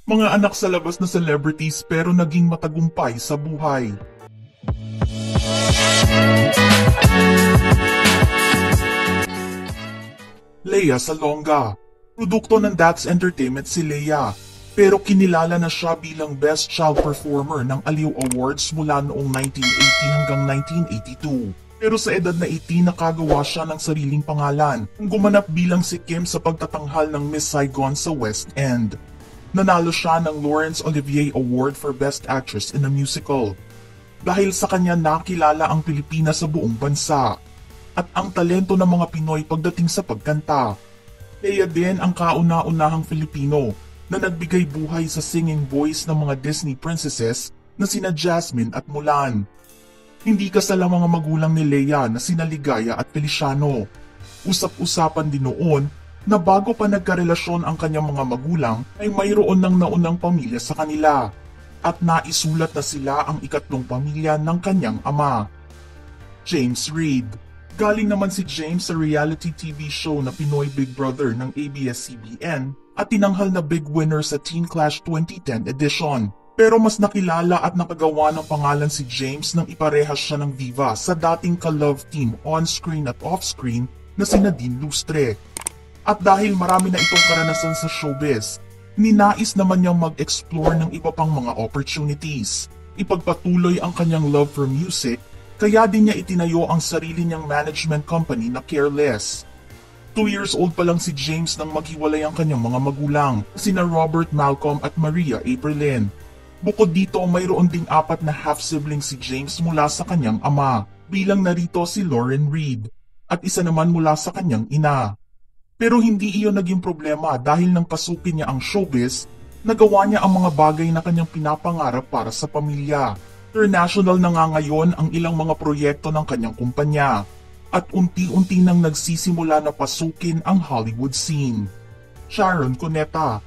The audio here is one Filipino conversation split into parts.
Mga anak sa labas na celebrities pero naging matagumpay sa buhay. Lea Salonga. Produkto ng That's Entertainment si Lea, pero kinilala na siya bilang Best Child Performer ng Aliw Awards mula noong 1980 hanggang 1982. Pero sa edad na 18 nakagawa siya ng sariling pangalan, gumanap bilang si Kim sa pagtatanghal ng Miss Saigon sa West End. Nanalo siya ng Laurence Olivier Award for Best Actress in a Musical. Dahil sa kanya nakilala ang Pilipinas sa buong bansa at ang talento ng mga Pinoy pagdating sa pagkanta. Lea din ang kauna-unahang Filipino na nagbigay buhay sa singing voice ng mga Disney princesses na sina Jasmine at Mulan. Hindi kasala mga magulang ni Lea na sina Ligaya at Feliciano. Usap-usapan din noon na bago pa nagkarelasyon ang kanyang mga magulang ay mayroon ng naunang pamilya sa kanila at naisulat na sila ang ikatlong pamilya ng kanyang ama. James Reid. Galing naman si James sa reality TV show na Pinoy Big Brother ng ABS-CBN at tinanghal na big winner sa Teen Clash 2010 edition. Pero mas nakilala at nakagawa ng pangalan si James nang iparehas siya ng diva sa dating ka-love team on-screen at off-screen na si Nadine Lustre. At dahil marami na itong karanasan sa showbiz, ninais naman niyang mag-explore ng iba pang mga opportunities. Ipagpatuloy ang kanyang love for music, kaya din niya itinayo ang sarili niyang management company na Careless. 2 years old pa lang si James nang maghiwalay ang kanyang mga magulang, sina Robert Malcolm at Maria Aprilyn. Bukod dito, mayroon ding 4 na half-sibling si James mula sa kanyang ama, bilang narito si Lauren Reid, at isa naman mula sa kanyang ina. Pero hindi iyon naging problema dahil nang pasukin niya ang showbiz, nagawa niya ang mga bagay na kanyang pinapangarap para sa pamilya. International na nga ngayon ang ilang mga proyekto ng kanyang kumpanya, at unti-unti nang nagsisimula na pasukin ang Hollywood scene. Sharon Cuneta.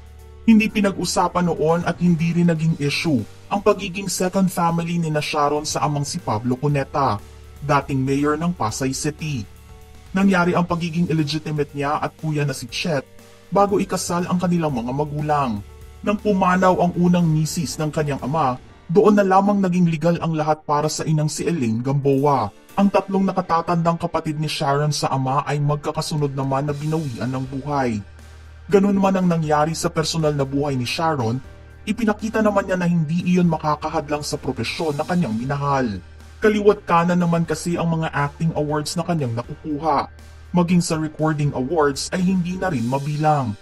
Hindi pinag-usapan noon at hindi rin naging issue ang pagiging second family ni na Sharon sa amang si Pablo Cuneta, dating mayor ng Pasay City. Nangyari ang pagiging illegitimate niya at kuya na si Chet bago ikasal ang kanilang mga magulang. Nang pumanaw ang unang misis ng kanyang ama, doon na lamang naging legal ang lahat para sa inang si Elaine Gamboa. Ang 3 nakatatandang kapatid ni Sharon sa ama ay magkakasunod naman na binawian ng buhay. Ganun man ang nangyari sa personal na buhay ni Sharon, ipinakita naman niya na hindi iyon makakahadlang sa propesyon na kanyang minahal. Kaliwat kanan naman kasi ang mga acting awards na kanyang nakukuha. Maging sa recording awards ay hindi na rin mabilang.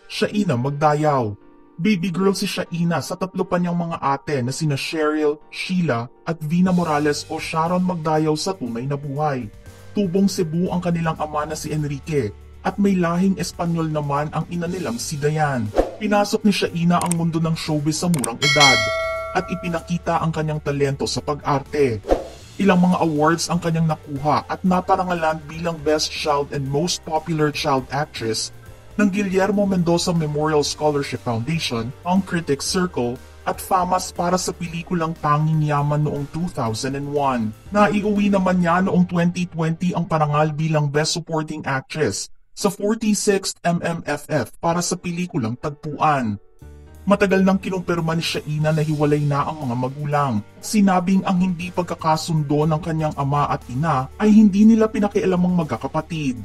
Shaina Magdayaw. Baby girl si Shaina sa 3 pa niyang mga ate na sina Cheryl, Sheila at Vina Morales o Sharon Magdayaw sa tunay na buhay. Tubong Cebu ang kanilang ama na si Enrique. At may lahing Espanyol naman ang ina nilang si Dayan. Pinasok ni Shaina ang mundo ng showbiz sa murang edad at ipinakita ang kanyang talento sa pag-arte. Ilang mga awards ang kanyang nakuha at naparangalan bilang Best Child and Most Popular Child Actress ng Guillermo Mendoza Memorial Scholarship Foundation, ang Critics Circle at FAMAS para sa pelikulang Tanging Yaman noong 2001. Naiuwi naman niya noong 2020 ang parangal bilang Best Supporting Actress sa 46th MMFF para sa pelikulang Tagpuan. Matagal nang kinumpirma ni Shaina na hiwalay na ang mga magulang. Sinabing ang hindi pagkakasundo ng kanyang ama at ina ay hindi nila pinakialamang magkakapatid.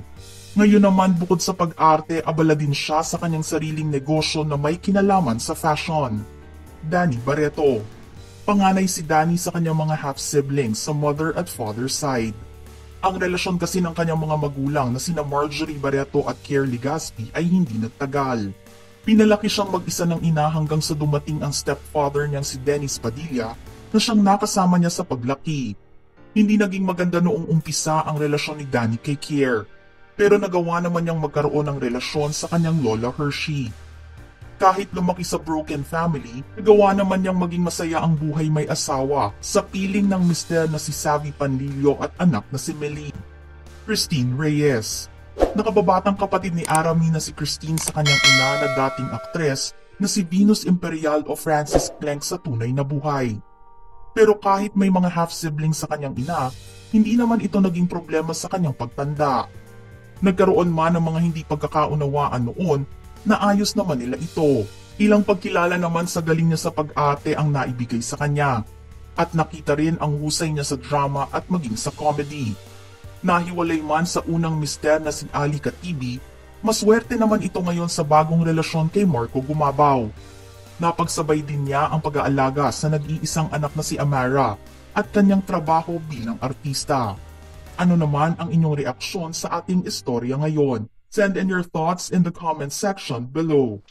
Ngayon naman bukod sa pag-arte, abala din siya sa kanyang sariling negosyo na may kinalaman sa fashion. Danny Barreto. Panganay si Danny sa kanyang mga half-siblings sa mother at father side. Ang relasyon kasi ng kanyang mga magulang na sina Marjorie Barreto at Kier Legaspi ay hindi nagtagal. Pinalaki siyang mag-isa ng ina hanggang sa dumating ang stepfather niyang si Dennis Padilla na siyang nakasama niya sa paglaki. Hindi naging maganda noong umpisa ang relasyon ni Danny kay Kier, pero nagawa naman niyang magkaroon ng relasyon sa kanyang lola Hershey. Kahit lumaki sa broken family, nagawa naman niyang maging masaya ang buhay may asawa sa piling ng mister na si Savvy Panlilio at anak na si Melie. Christine Reyes. Nakababatang kapatid ni Arami na si Christine sa kanyang ina na dating aktres na si Venus Imperial o Francis Clenk sa tunay na buhay. Pero kahit may mga half-siblings sa kanyang ina, hindi naman ito naging problema sa kanyang pagtanda. Nagkaroon man ng mga hindi pagkakaunawaan noon, naayos naman nila ito. Ilang pagkilala naman sa galing niya sa pag-ate ang naibigay sa kanya. At nakita rin ang husay niya sa drama at maging sa comedy. Nahiwalay man sa unang mister na si Ali Katibi, maswerte naman ito ngayon sa bagong relasyon kay Marco Gumabaw. Napagsabay din niya ang pag-aalaga sa nag-iisang anak na si Amara at kanyang trabaho bilang artista. Ano naman ang inyong reaksyon sa ating istorya ngayon? Send in your thoughts in the comment section below.